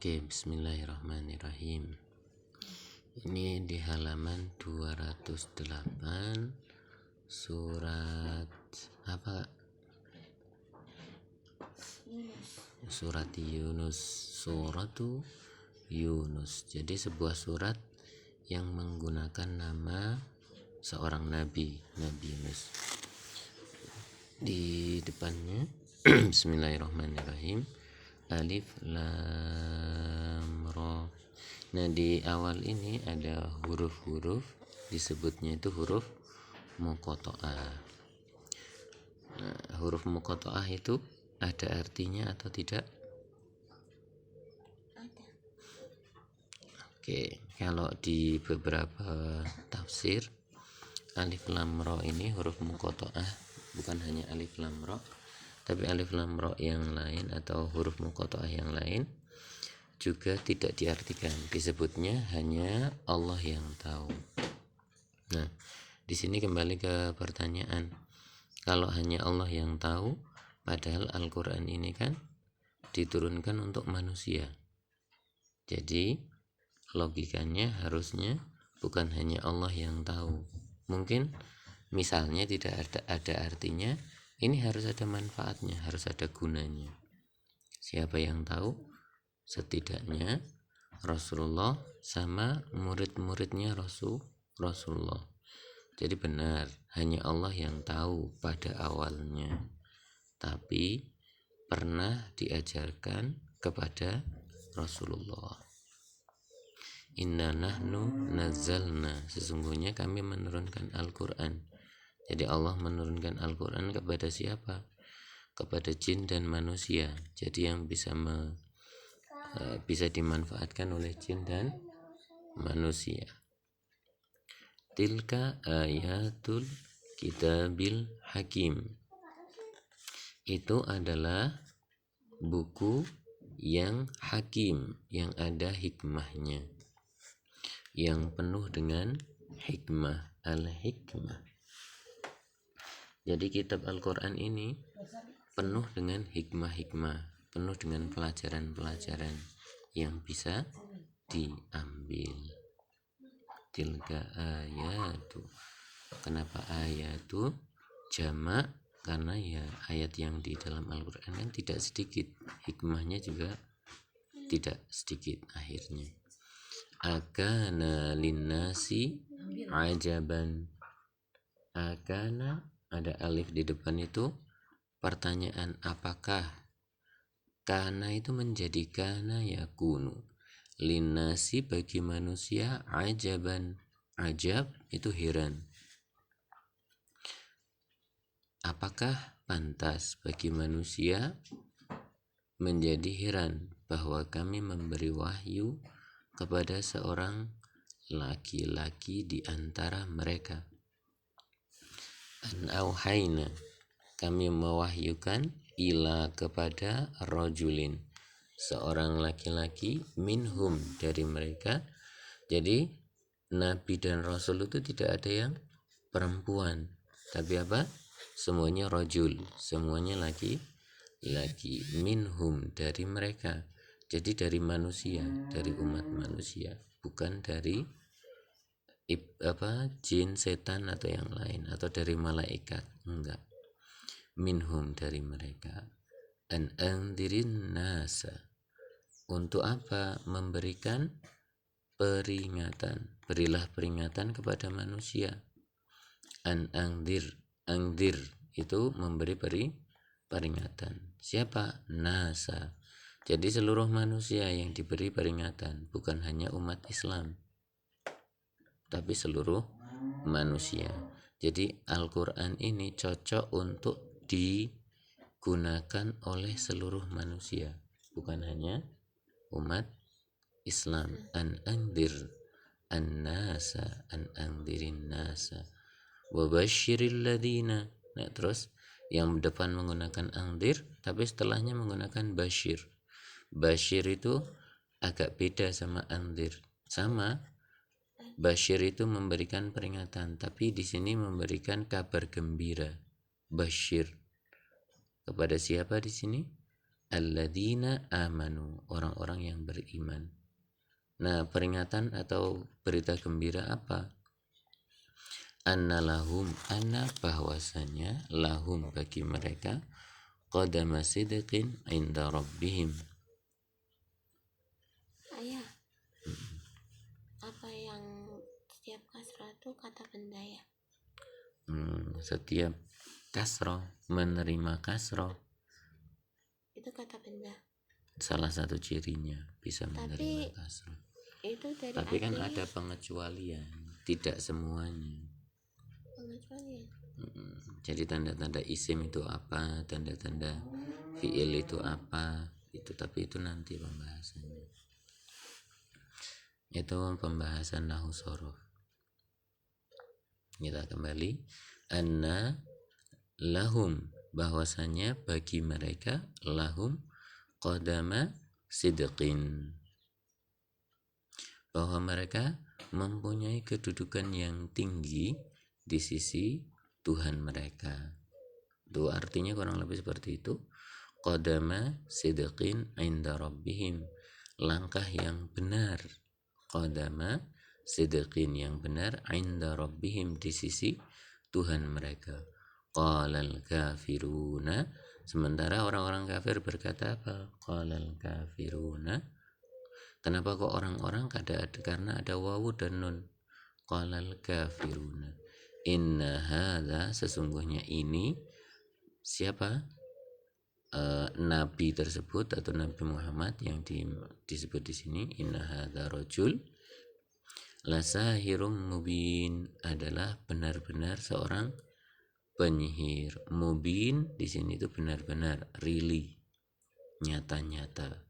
Oke, bismillahirrahmanirrahim. Ini di halaman 208 surat apa? Surat Yunus, suratu Yunus. Jadi sebuah surat yang menggunakan nama seorang nabi, Nabi Yunus. Di depannya bismillahirrahmanirrahim. Alif lam ra. Nah, di awal ini ada huruf-huruf, disebutnya itu huruf muqatta'ah. Nah, huruf muqatta'ah itu ada artinya atau tidak? Ada. Oke, kalau di beberapa tafsir alif lam ra ini huruf muqatta'ah, bukan hanya alif lam ra, tapi alif lam ra yang lain atau huruf muqatta'ah yang lain juga tidak diartikan, disebutnya hanya Allah yang tahu. Nah, di sini kembali ke pertanyaan, kalau hanya Allah yang tahu, padahal Al-Quran ini kan diturunkan untuk manusia, jadi logikanya harusnya bukan hanya Allah yang tahu. Mungkin misalnya tidak ada artinya, ini harus ada manfaatnya, harus ada gunanya. Siapa yang tahu? Setidaknya Rasulullah sama murid-muridnya Rasulullah. Jadi benar, hanya Allah yang tahu pada awalnya, tapi pernah diajarkan kepada Rasulullah. Inna nahnu nazzalna, sesungguhnya kami menurunkan Al-Quran. Jadi Allah menurunkan Al-Quran kepada siapa? Kepada jin dan manusia. Jadi yang bisa dimanfaatkan oleh jin dan manusia. Tilka ayatul kitabil hakim. Itu adalah buku yang hakim, yang ada hikmahnya, yang penuh dengan hikmah, al-hikmah. Jadi kitab Al-Quran ini penuh dengan hikmah-hikmah, penuh dengan pelajaran-pelajaran yang bisa diambil. Tilka ayatu. Kenapa ayatu jamak? Karena ya ayat yang di dalam Al-Quran kan tidak sedikit, hikmahnya juga tidak sedikit akhirnya. Akana linnasi ajaban. Akana, ada alif di depan itu pertanyaan apakah. Kana itu menjadi kana yakunu. Linnasi bagi manusia ajaban. Ajab itu heran. Apakah pantas bagi manusia menjadi heran bahwa kami memberi wahyu kepada seorang laki-laki di antara mereka. An auhayna, kami mewahyukan ila kepada rajulin, seorang laki-laki, minhum dari mereka. Jadi nabi dan rasul itu tidak ada yang perempuan, tapi apa? Semuanya rajul, semuanya laki-laki, minhum dari mereka. Jadi dari manusia, dari umat manusia, bukan dari jin, setan atau yang lain, atau dari malaikat, enggak. Minhum dari mereka. An andirin nasa, untuk apa? Memberikan peringatan. Berilah peringatan kepada manusia. An angdir, angdir itu memberi peringatan. Siapa? Nasa. Jadi seluruh manusia yang diberi peringatan, bukan hanya umat Islam, tapi seluruh manusia. Jadi Al-Quran ini cocok untuk digunakan oleh seluruh manusia, bukan hanya umat Islam. An andir an-nasa, an andirin nasa wa basyiril ladina. Nah, terus yang depan menggunakan andir, tapi setelahnya menggunakan basyir. Basyir itu agak beda sama andir. Sama, basyir itu memberikan peringatan, tapi di sini memberikan kabar gembira. Basyir kepada siapa di sini? alladzina amanu, orang-orang yang beriman. Nah, peringatan atau berita gembira apa? Anna lahum, anna bahwasanya, lahum bagi mereka, qadama sidqin inda rabbihim. Ayah, apa yang setiap kasrah itu kata benda ya? Setiap kasroh, menerima kasroh, Itu kata benda. salah satu cirinya bisa menerima Tapi kasroh. itu dari Tapi kan artinya ada pengecualian, tidak semuanya. pengecualian. Jadi tanda-tanda isim itu apa, tanda-tanda fiil itu apa, itu tapi itu nanti pembahasannya. Itu pembahasan nahwu shorof. Kita kembali, anna lahum, bahwasanya bagi mereka, lahum qadama sidqin, bahwa mereka mempunyai kedudukan yang tinggi di sisi Tuhan mereka. Itu artinya kurang lebih seperti itu. Qadama sidqin inda rabbihim, langkah yang benar. Qadama sidqin, yang benar, inda rabbihim, di sisi Tuhan mereka. Qalal kafiruna, sementara orang-orang kafir berkata apa? Qalal kafiruna. Kenapa kok orang-orang? Karena ada wawu dan nun. Qalal kafiruna, inna hadza, sesungguhnya ini, siapa? Nabi tersebut atau Nabi Muhammad yang disebut di sini, inna hadza rajul lasahirum mubin, adalah benar-benar seorang penyihir. Mubin di sini itu benar-benar, really, nyata-nyata.